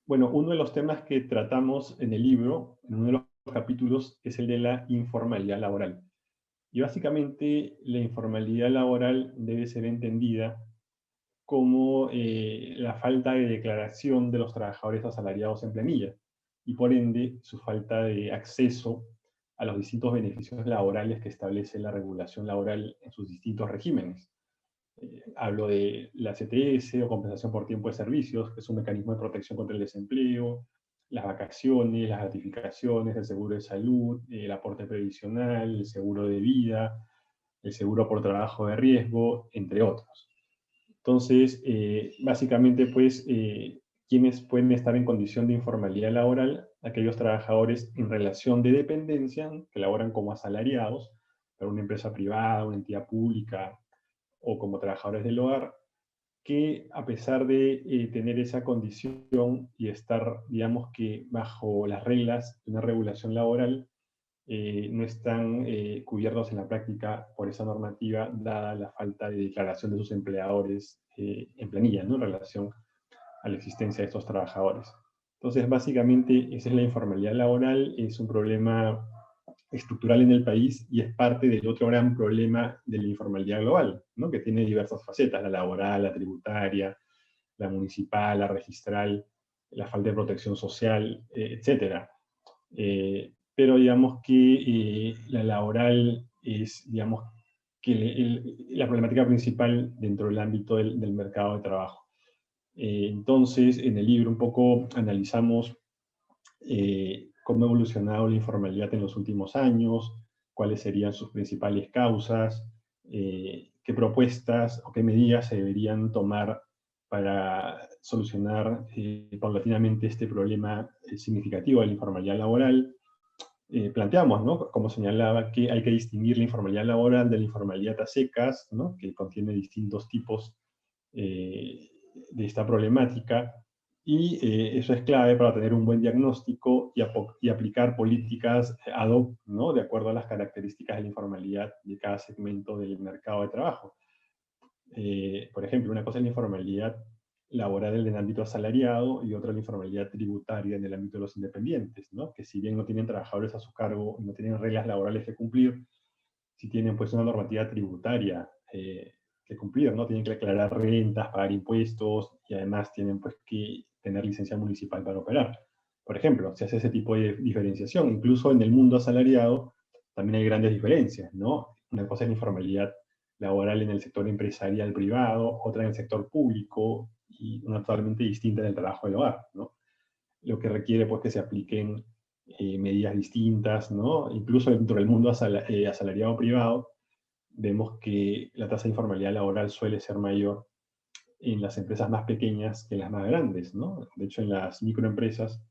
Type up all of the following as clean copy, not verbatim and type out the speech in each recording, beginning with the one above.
Bueno, uno de los temas que tratamos en el libro, en uno de los capítulos, es el de la informalidad laboral. Y básicamente la informalidad laboral debe ser entendida como la falta de declaración de los trabajadores asalariados en planilla y por ende su falta de acceso a los distintos beneficios laborales que establece la regulación laboral en sus distintos regímenes. Hablo de la CTS o compensación por tiempo de servicios, que es un mecanismo de protección contra el desempleo, las vacaciones, las gratificaciones, el seguro de salud, el aporte previsional, el seguro de vida, el seguro por trabajo de riesgo, entre otros. Entonces, básicamente, pues, ¿quiénes pueden estar en condición de informalidad laboral? Aquellos trabajadores en relación de dependencia, que laboran como asalariados para una empresa privada, una entidad pública, o como trabajadores del hogar, que a pesar de tener esa condición y estar, digamos que bajo las reglas de una regulación laboral, no están cubiertos en la práctica por esa normativa, dada la falta de declaración de sus empleadores en planilla, ¿no? En relación a la existencia de estos trabajadores. Entonces, básicamente, esa es la informalidad laboral, es un problema estructural en el país y es parte del otro gran problema de la informalidad global, ¿no? Que tiene diversas facetas, la laboral, la tributaria, la municipal, la registral, la falta de protección social, etc. Pero digamos que la laboral es, digamos, que la problemática principal dentro del ámbito del mercado de trabajo. Entonces, en el libro un poco analizamos cómo ha evolucionado la informalidad en los últimos años, cuáles serían sus principales causas, qué propuestas o qué medidas se deberían tomar para solucionar paulatinamente este problema significativo de la informalidad laboral. Planteamos, ¿no? Como señalaba, que hay que distinguir la informalidad laboral de la informalidad a secas, ¿no? Que contiene distintos tipos de esta problemática, y eso es clave para tener un buen diagnóstico y aplicar políticas ad hoc, ¿no? De acuerdo a las características de la informalidad de cada segmento del mercado de trabajo. Por ejemplo, una cosa es la informalidad laboral en el ámbito asalariado y otra la informalidad tributaria en el ámbito de los independientes, ¿no? Que si bien no tienen trabajadores a su cargo, no tienen reglas laborales que cumplir, si tienen pues una normativa tributaria que cumplir, ¿no? Tienen que declarar rentas, pagar impuestos y además tienen pues que tener licencia municipal para operar. Por ejemplo, se hace ese tipo de diferenciación. Incluso en el mundo asalariado también hay grandes diferencias, ¿no? Una cosa es la informalidad laboral en el sector empresarial privado, otra en el sector público y una totalmente distinta en el trabajo del hogar, ¿no? Lo que requiere pues que se apliquen medidas distintas, ¿no? Incluso dentro del mundo asalariado privado, vemos que la tasa de informalidad laboral suele ser mayor en las empresas más pequeñas que en las más grandes, ¿no? De hecho, en las microempresas,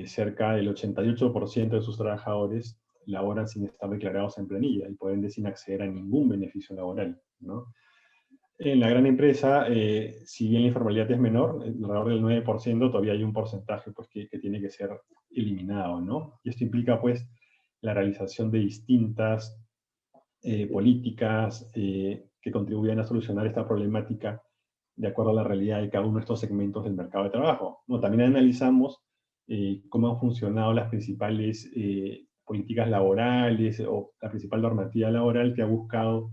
cerca del 88% de sus trabajadores laboran sin estar declarados en planilla y por ende sin acceder a ningún beneficio laboral, ¿no? En la gran empresa, si bien la informalidad es menor, alrededor del 9%, todavía hay un porcentaje pues, que tiene que ser eliminado, ¿no? Y esto implica, pues, la realización de distintas políticas que contribuyan a solucionar esta problemática de acuerdo a la realidad de cada uno de estos segmentos del mercado de trabajo. No, también analizamos cómo han funcionado las principales políticas laborales o la principal normativa laboral que ha buscado,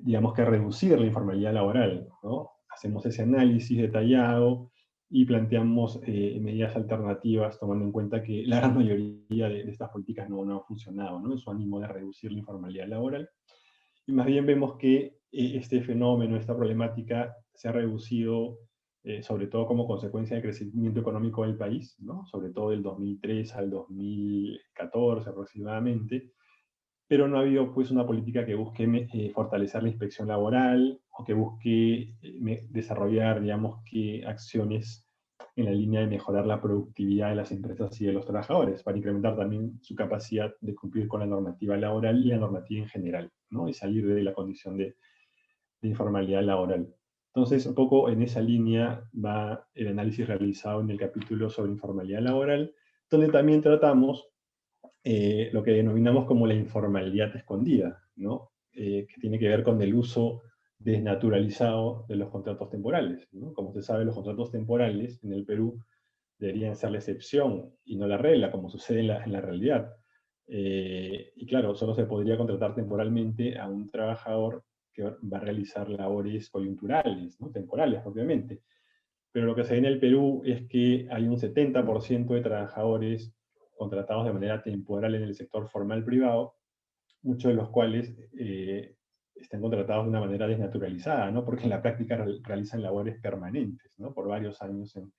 digamos que reducir la informalidad laboral, ¿no? Hacemos ese análisis detallado y planteamos medidas alternativas, tomando en cuenta que la gran mayoría de estas políticas no han funcionado, ¿no? En su ánimo de reducir la informalidad laboral. Y más bien vemos que este fenómeno, esta problemática, se ha reducido sobre todo como consecuencia del crecimiento económico del país, ¿no? Sobre todo del 2003 al 2014 aproximadamente, pero no ha habido pues una política que busque fortalecer la inspección laboral o que busque desarrollar, digamos, que acciones en la línea de mejorar la productividad de las empresas y de los trabajadores, para incrementar también su capacidad de cumplir con la normativa laboral y la normativa en general, ¿no? Y salir de la condición de informalidad laboral. Entonces, un poco en esa línea va el análisis realizado en el capítulo sobre informalidad laboral, donde también tratamos lo que denominamos como la informalidad escondida, ¿no? Que tiene que ver con el uso desnaturalizado de los contratos temporales, ¿no? Como se sabe, los contratos temporales en el Perú deberían ser la excepción y no la regla, como sucede en la realidad. Y claro, solo se podría contratar temporalmente a un trabajador que va a realizar labores coyunturales, ¿no? Temporales propiamente. Pero lo que se ve en el Perú es que hay un 70% de trabajadores contratados de manera temporal en el sector formal privado, muchos de los cuales están contratados de una manera desnaturalizada, ¿no? Porque en la práctica realizan labores permanentes, ¿no? Por varios años en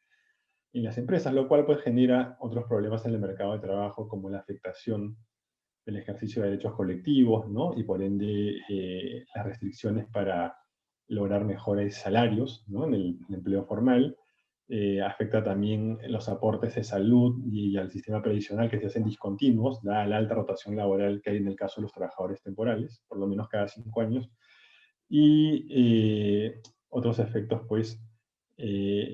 las empresas, lo cual pues genera otros problemas en el mercado de trabajo, como la afectación del ejercicio de derechos colectivos, ¿no? Y por ende las restricciones para lograr mejores salarios, ¿no? En el empleo formal. Afecta también los aportes de salud y al sistema previsional, que se hacen discontinuos, dada la alta rotación laboral que hay en el caso de los trabajadores temporales, por lo menos cada 5 años. Y otros efectos, pues,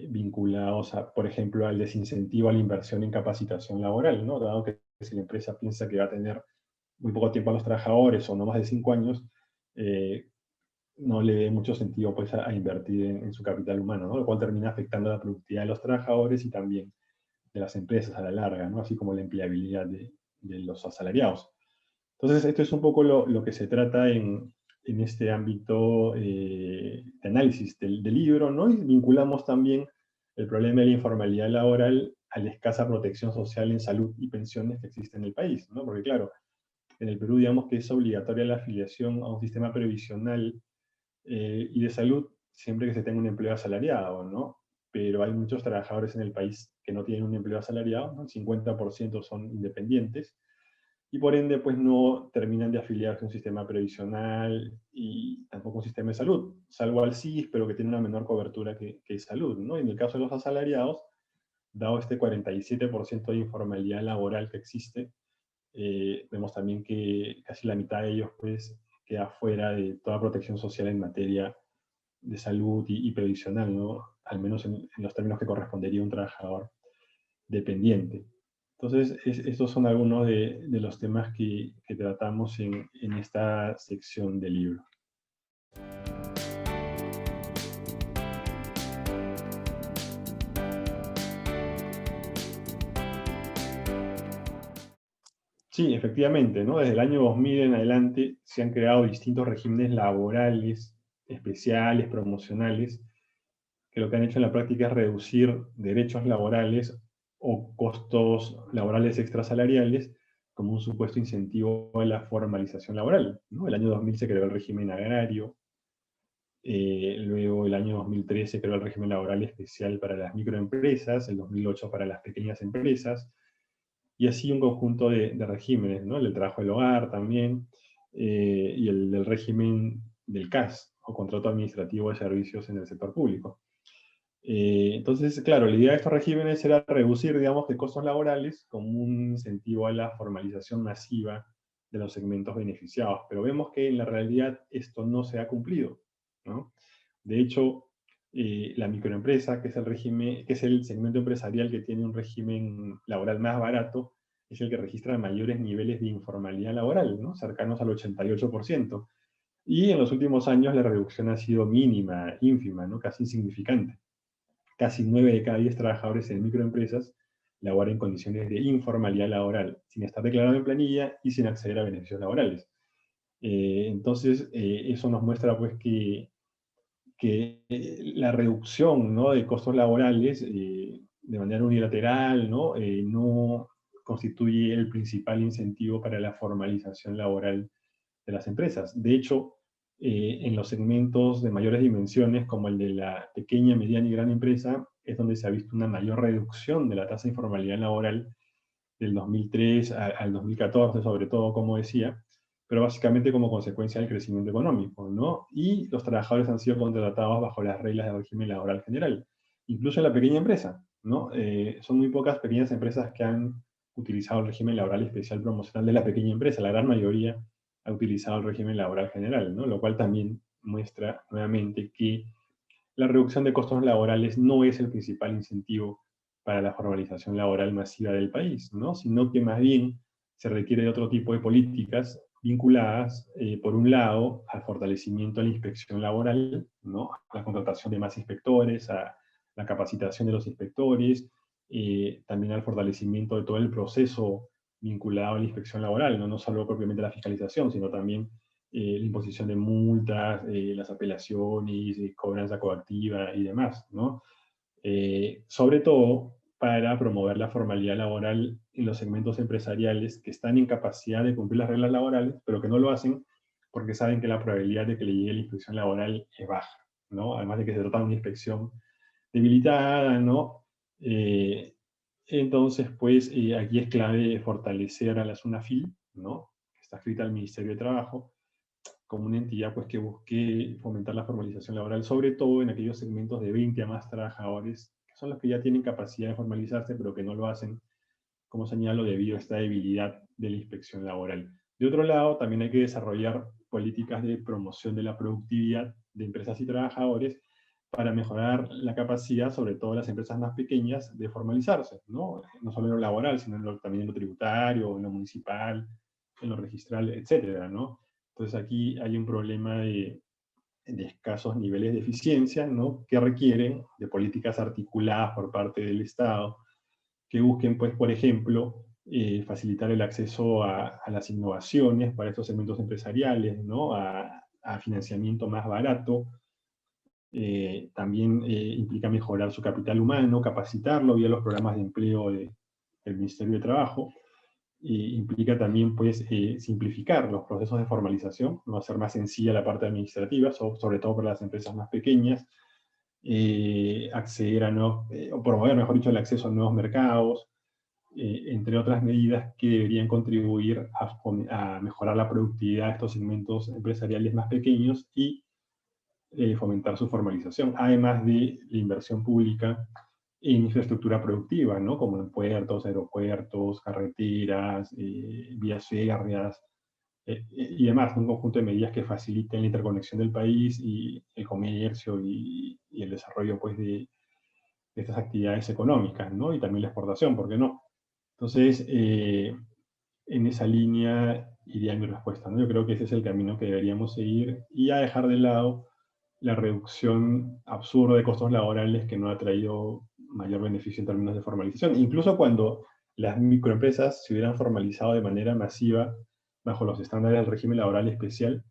vinculados, por ejemplo, al desincentivo a la inversión en capacitación laboral, ¿no? Dado que si la empresa piensa que va a tener muy poco tiempo a los trabajadores o no más de 5 años, eh, no le ve mucho sentido pues, a invertir en su capital humano, ¿no? Lo cual termina afectando la productividad de los trabajadores y también de las empresas a la larga, ¿no? Así como la empleabilidad de los asalariados. Entonces, esto es un poco lo que se trata en este ámbito de análisis del libro, ¿no? Y vinculamos también el problema de la informalidad laboral a la escasa protección social en salud y pensiones que existe en el país, ¿no? Porque claro, en el Perú digamos que es obligatoria la afiliación a un sistema previsional y de salud siempre que se tenga un empleo asalariado, ¿no? Pero hay muchos trabajadores en el país que no tienen un empleo asalariado, ¿no? El 50% son independientes, y por ende pues no terminan de afiliarse a un sistema previsional y tampoco un sistema de salud, salvo al SIS, pero que tiene una menor cobertura que salud, ¿no? En el caso de los asalariados, dado este 47% de informalidad laboral que existe, vemos también que casi la mitad de ellos pues queda fuera de toda protección social en materia de salud y previsional, ¿no? Al menos en los términos que correspondería a un trabajador dependiente. Entonces, estos son algunos de los temas que tratamos en esta sección del libro. Sí, efectivamente, ¿no? Desde el año 2000 en adelante se han creado distintos regímenes laborales, especiales, promocionales, que lo que han hecho en la práctica es reducir derechos laborales o costos laborales extrasalariales como un supuesto incentivo a la formalización laboral, ¿no? El año 2000 se creó el régimen agrario, luego el año 2013 se creó el régimen laboral especial para las microempresas, el 2008 para las pequeñas empresas, y así un conjunto de regímenes, ¿no? El del trabajo del hogar también, y el del régimen del CAS, o Contrato Administrativo de Servicios en el Sector Público. Entonces, claro, la idea de estos regímenes era reducir, digamos, de costos laborales como un incentivo a la formalización masiva de los segmentos beneficiados. Pero vemos que en la realidad esto no se ha cumplido, ¿no? De hecho, la microempresa, que es el régimen, que es el segmento empresarial que tiene un régimen laboral más barato, es el que registra mayores niveles de informalidad laboral, ¿no? Cercanos al 88%. Y en los últimos años la reducción ha sido mínima, ínfima, ¿no? Casi insignificante. Casi 9 de cada 10 trabajadores en microempresas laboran en condiciones de informalidad laboral, sin estar declarado en planilla y sin acceder a beneficios laborales. Entonces, eso nos muestra pues que la reducción, ¿no?, de costos laborales de manera unilateral, ¿no?, no constituye el principal incentivo para la formalización laboral de las empresas. De hecho, en los segmentos de mayores dimensiones, como el de la pequeña, mediana y gran empresa, es donde se ha visto una mayor reducción de la tasa de informalidad laboral del 2003 al 2014, sobre todo, como decía, pero básicamente como consecuencia del crecimiento económico, ¿no? Y los trabajadores han sido contratados bajo las reglas del régimen laboral general, incluso en la pequeña empresa, ¿no? Son muy pocas pequeñas empresas que han utilizado el régimen laboral especial promocional de la pequeña empresa, la gran mayoría ha utilizado el régimen laboral general, ¿no? Lo cual también muestra nuevamente que la reducción de costos laborales no es el principal incentivo para la formalización laboral masiva del país, ¿no? Sino que más bien se requiere de otro tipo de políticas vinculadas, por un lado, al fortalecimiento de la inspección laboral, ¿no? A la contratación de más inspectores, a la capacitación de los inspectores, también al fortalecimiento de todo el proceso vinculado a la inspección laboral, no solo propiamente la fiscalización, sino también la imposición de multas, las apelaciones, cobranza coactiva y demás, ¿no? Sobre todo para promover la formalidad laboral en los segmentos empresariales que están en capacidad de cumplir las reglas laborales, pero que no lo hacen porque saben que la probabilidad de que le llegue la inspección laboral es baja, ¿no? Además de que se trata de una inspección debilitada, ¿no? Entonces, pues, aquí es clave fortalecer a la SUNAFIL, ¿no? Que está escrita al Ministerio de Trabajo, como una entidad pues, que busque fomentar la formalización laboral, sobre todo en aquellos segmentos de 20 a más trabajadores, que son los que ya tienen capacidad de formalizarse, pero que no lo hacen, como señalo, debido a esta debilidad de la inspección laboral. De otro lado, también hay que desarrollar políticas de promoción de la productividad de empresas y trabajadores para mejorar la capacidad, sobre todo las empresas más pequeñas, de formalizarse, ¿no? No solo en lo laboral, sino también en lo tributario, en lo municipal, en lo registral, etcétera, ¿no? Entonces aquí hay un problema de escasos niveles de eficiencia, ¿no? Que requieren de políticas articuladas por parte del Estado, que busquen, pues, por ejemplo, facilitar el acceso a las innovaciones para estos segmentos empresariales, ¿no? A financiamiento más barato. También implica mejorar su capital humano, capacitarlo vía los programas de empleo del Ministerio de Trabajo. Implica también, pues, simplificar los procesos de formalización, no hacer más sencilla la parte administrativa, sobre todo para las empresas más pequeñas, acceder a nuevos, o promover, mejor dicho, el acceso a nuevos mercados, entre otras medidas que deberían contribuir a mejorar la productividad de estos segmentos empresariales más pequeños y fomentar su formalización, además de la inversión pública en infraestructura productiva, ¿no? Como en puertos, aeropuertos, carreteras, vías férreas, y demás, un conjunto de medidas que faciliten la interconexión del país y el comercio y el desarrollo, pues, de estas actividades económicas, ¿no? Y también la exportación, ¿por qué no? Entonces, en esa línea iría mi respuesta, ¿no? Yo creo que ese es el camino que deberíamos seguir y a dejar de lado la reducción absurda de costos laborales que no ha traído mayor beneficio en términos de formalización. Incluso cuando las microempresas se hubieran formalizado de manera masiva bajo los estándares del régimen laboral especial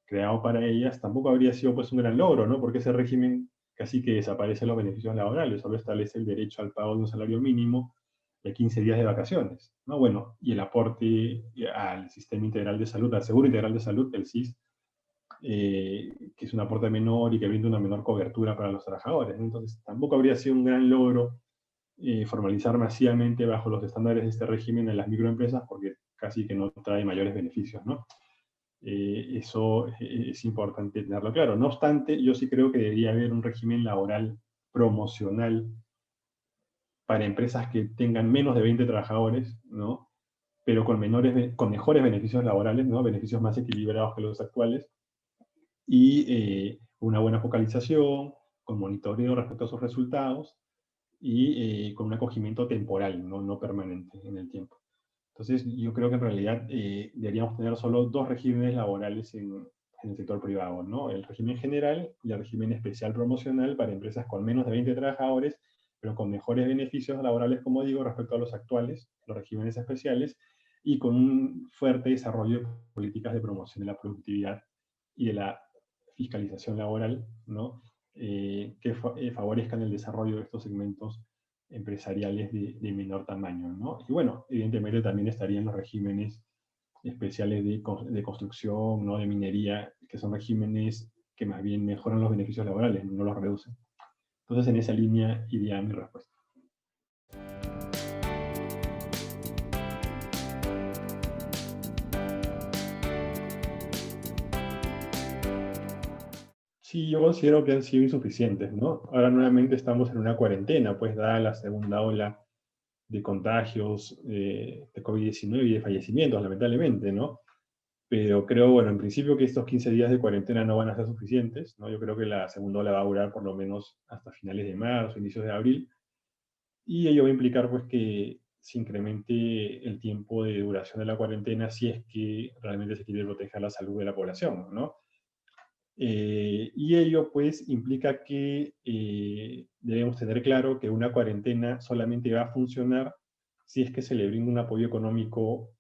creado para ellas, tampoco habría sido, pues, un gran logro, ¿no? Porque ese régimen casi que desaparece los beneficios laborales, solo establece el derecho al pago de un salario mínimo de 15 días de vacaciones, ¿no? Bueno, y el aporte al Sistema Integral de Salud, al Seguro Integral de Salud, el SIS, que es un aporte menor y que brinda una menor cobertura para los trabajadores, ¿no? Entonces, tampoco habría sido un gran logro formalizar masivamente bajo los estándares de este régimen en las microempresas, porque casi que no trae mayores beneficios, ¿no? Eso es importante tenerlo claro. No obstante, yo sí creo que debería haber un régimen laboral promocional para empresas que tengan menos de 20 trabajadores, ¿no? Pero con mejores beneficios laborales, ¿no? Beneficios más equilibrados que los actuales, y una buena focalización, con monitoreo respecto a sus resultados, y con un acogimiento temporal, no permanente en el tiempo. Entonces, yo creo que en realidad deberíamos tener solo dos regímenes laborales en el sector privado, ¿no? El régimen general y el régimen especial promocional para empresas con menos de 20 trabajadores, pero con mejores beneficios laborales, como digo, respecto a los actuales, los regímenes especiales, y con un fuerte desarrollo de políticas de promoción de la productividad y de la fiscalización laboral, ¿no? Que favorezcan el desarrollo de estos segmentos empresariales de menor tamaño, ¿no? Y bueno, evidentemente también estarían los regímenes especiales de construcción, ¿no? De minería, que son regímenes que más bien mejoran los beneficios laborales, no los reducen. Entonces, en esa línea iría mi respuesta. Sí, yo considero que han sido insuficientes, ¿no? Ahora nuevamente estamos en una cuarentena, pues dada la segunda ola de contagios de COVID-19 y de fallecimientos, lamentablemente, ¿no? Pero creo, bueno, en principio que estos 15 días de cuarentena no van a ser suficientes, ¿no? Yo creo que la segunda ola va a durar por lo menos hasta finales de marzo, inicios de abril, y ello va a implicar, pues, que se incremente el tiempo de duración de la cuarentena si es que realmente se quiere proteger la salud de la población, ¿no? Y ello, pues, implica que debemos tener claro que una cuarentena solamente va a funcionar si es que se le brinda un apoyo económico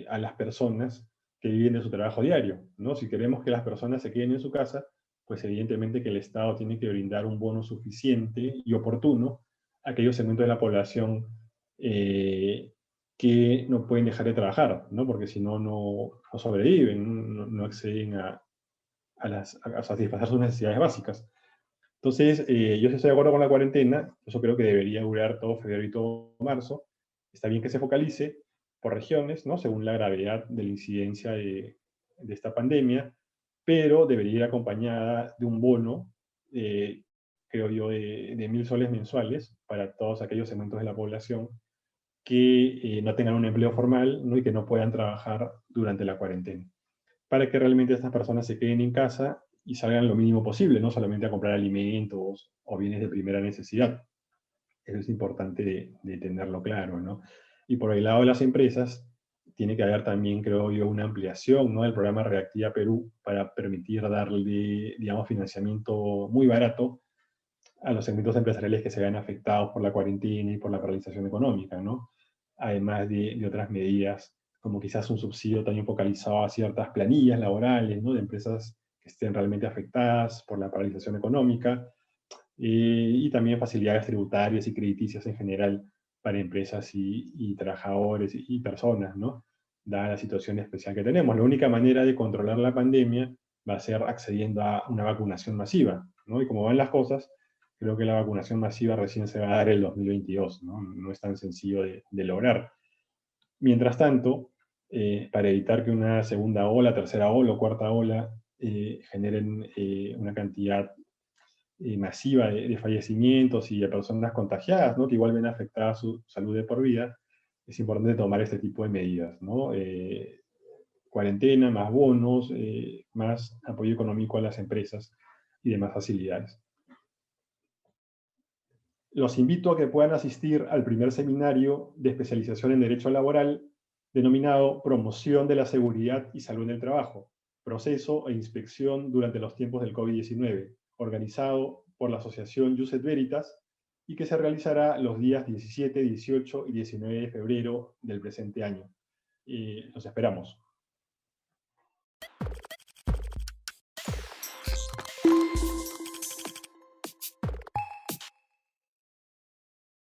a las personas que viven de su trabajo diario, ¿no? Si queremos que las personas se queden en su casa, pues evidentemente que el Estado tiene que brindar un bono suficiente y oportuno a aquellos segmentos de la población eh, que no pueden dejar de trabajar, ¿no? Porque si no, no sobreviven, no acceden a satisfacer sus necesidades básicas. Entonces, yo sí estoy de acuerdo con la cuarentena, eso creo que debería durar todo febrero y todo marzo. Está bien que se focalice por regiones, ¿no? Según la gravedad de la incidencia de esta pandemia, pero debería ir acompañada de un bono, eh, creo yo, de 1.000 soles mensuales para todos aquellos segmentos de la población que no tengan un empleo formal, ¿no? Y que no puedan trabajar durante la cuarentena, para que realmente estas personas se queden en casa y salgan lo mínimo posible, no solamente a comprar alimentos o bienes de primera necesidad. Eso es importante de tenerlo claro, ¿no? Y por el lado de las empresas, tiene que haber también, creo yo, una ampliación, ¿no?, del programa Reactiva Perú para permitir darle, digamos, financiamiento muy barato a los segmentos empresariales que se vean afectados por la cuarentena y por la paralización económica, ¿no? Además de otras medidas, como quizás un subsidio también focalizado a ciertas planillas laborales, ¿no?, de empresas que estén realmente afectadas por la paralización económica, y también facilidades tributarias y crediticias en general para empresas y trabajadores y personas, ¿no? Dada la situación especial que tenemos. La única manera de controlar la pandemia va a ser accediendo a una vacunación masiva, ¿no? Y como van las cosas, creo que la vacunación masiva recién se va a dar el 2022, ¿no? No es tan sencillo de lograr. Mientras tanto, para evitar que una segunda ola, tercera ola o cuarta ola generen una cantidad masiva de fallecimientos y de personas contagiadas, ¿no?, que igual ven afectada su salud de por vida, es importante tomar este tipo de medidas, ¿no? Cuarentena, más bonos, más apoyo económico a las empresas y demás facilidades. Los invito a que puedan asistir al primer seminario de especialización en Derecho Laboral denominado Promoción de la Seguridad y Salud en el Trabajo, Proceso e Inspección durante los tiempos del COVID-19, organizado por la Asociación Juset Veritas y que se realizará los días 17, 18 y 19 de febrero del presente año. Los esperamos.